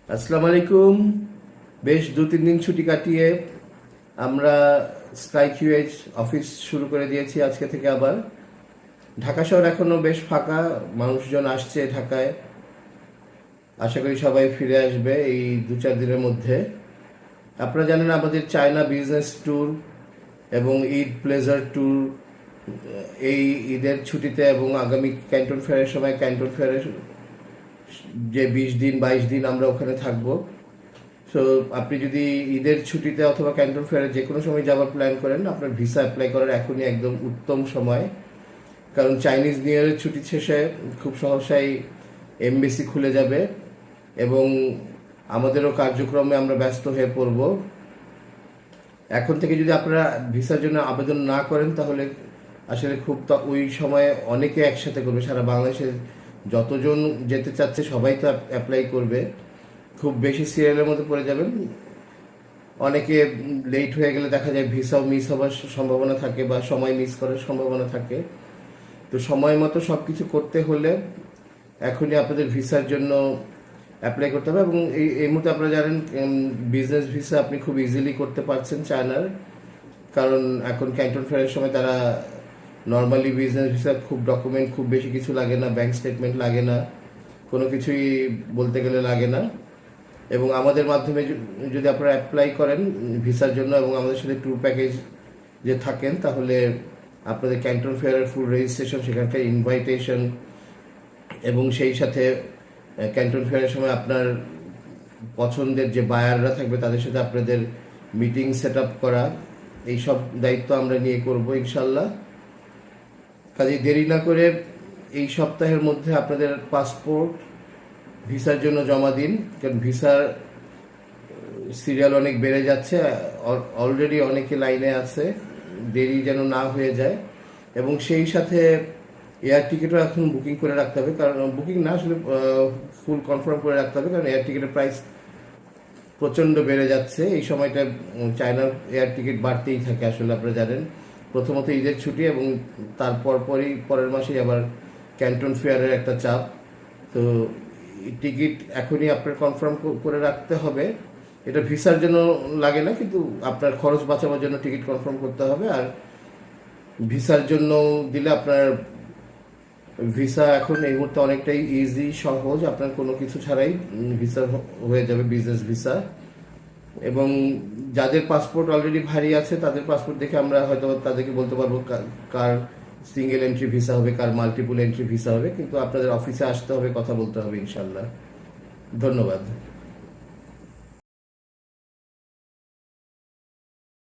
আসসালামু আলাইকুম। বেশ 2-3 দিন ছুটি কাটিয়ে আমরা স্কাই কিউএইচ অফিস শুরু করে দিয়েছি আজকে থেকে আবার। ঢাকা শহর এখনো বেশ ফাঁকা, মানুষজন আসছে ঢাকায়। আশা করি সবাই ফিরে আসবে এই 2-4 দিনের মধ্যে। আপনারা জানেন আমাদের চায়না বিজনেস ট্যুর এবং ঈদ প্লেজার ট্যুর এই ঈদের ছুটিতে এবং আগামী ক্যান্টন ফেয়ারের সময় ক্যান্টন ফেয়ারের যে 20 দিন 22 দিন আমরা ওখানে থাকবো। সো আপনি যদি ঈদের ছুটিতে অথবা ক্যান্টন ফেয়ারে যে কোনো সময় যাওয়ার প্ল্যান করেন, আপনার ভিসা অ্যাপ্লাই করার এখনই একদম উত্তম সময়। কারণ চাইনিজ নিউ ইয়ারের ছুটি শেষে খুব সহসাই এমবেসি খুলে যাবে এবং আমাদেরও কার্যক্রমে আমরা ব্যস্ত হয়ে পড়ব। এখন থেকে যদি আপনারা ভিসার জন্য আবেদন না করেন তাহলে আসলে খুব ওই সময়ে অনেকে একসাথে করবে। সারা বাংলাদেশে যতজন যেতে চাচ্ছে সবাই তো অ্যাপ্লাই করবে। খুব বেশি সিরিয়ালের মধ্যে পড়ে যাবেন। অনেকে লেট হয়ে গেলে দেখা যায় ভিসাও মিস হওয়ার সম্ভাবনা থাকে বা সময় মিস করার সম্ভাবনা থাকে। তো সময় মতো সব কিছু করতে হলে এখনই আপনাদের ভিসার জন্য অ্যাপ্লাই করতে হবে। এবং এই মুহূর্তে আপনারা জানেন বিজনেস ভিসা আপনি খুব ইজিলি করতে পারছেন চায়নার, কারণ এখন ক্যান্টন ফেয়ারের সময় তারা নর্মালি বিজনেস ভিসা খুব ডকুমেন্ট খুব বেশি কিছু লাগে না, ব্যাংক স্টেটমেন্ট লাগে না, কোনো কিছুই বলতে গেলে লাগে না। এবং আমাদের মাধ্যমে যদি আপনারা অ্যাপ্লাই করেন ভিসার জন্য এবং আমাদের সাথে ট্যুর প্যাকেজ যে থাকেন, তাহলে আপনাদের ক্যান্টন ফেয়ারের ফুল রেজিস্ট্রেশন, সেখানকার ইনভাইটেশন এবং সেই সাথে ক্যান্টন ফেয়ারের সময় আপনার পছন্দের যে বায়াররা থাকবে তাদের সাথে আপনাদের মিটিং সেট আপ করা, এই সব দায়িত্ব আমরা নিয়ে করব ইনশাল্লাহ। কাজে দেরি না করে এই সপ্তাহের মধ্যে আপনাদের পাসপোর্ট ভিসার জন্য জমা দিন, কারণ ভিসার সিরিয়াল অনেক বেড়ে যাচ্ছে, অলরেডি অনেকে লাইনে আছে, দেরি যেন না হয়ে যায়। এবং সেই সাথে এয়ার টিকিটও এখন বুকিং করে রাখতে হবে, কারণ বুকিং না আসলে ফুল কনফার্ম করে রাখতে হবে, কারণ এয়ার টিকিটের প্রাইস প্রচণ্ড বেড়ে যাচ্ছে এই সময়টা। চায়নার এয়ার টিকিট বাড়তেই থাকে আসলে, আপনারা জানেন। প্রথমত ঈদের ছুটি এবং তারপর পরের মাসেই আবার ক্যান্টন ফেয়ারের একটা চাপ। তো টিকিট এখনই আপনার কনফার্ম করে রাখতে হবে। এটা ভিসার জন্য লাগে না, কিন্তু আপনার খরচ বাঁচাবার জন্য টিকিট কনফার্ম করতে হবে। আর ভিসার জন্য দিলে আপনার ভিসা এখন এই মুহূর্তে অনেকটাই ইজি, সহজ, আপনার কোনো কিছু ছাড়াই ভিসা হয়ে যাবে, বিজনেস ভিসা। এবং যাদের পাসপোর্ট অলরেডি ভারী আছে তাদের পাসপোর্ট দেখে আমরা হয়তো তাদেরকে বলতে পারবো কার সিঙ্গেল এন্ট্রি ভিসা হবে, কার মাল্টিপল এন্ট্রি ভিসা হবে। কিন্তু আপনাদের অফিসে আসতে হবে, কথা বলতে হবে ইনশাল্লাহ। ধন্যবাদ।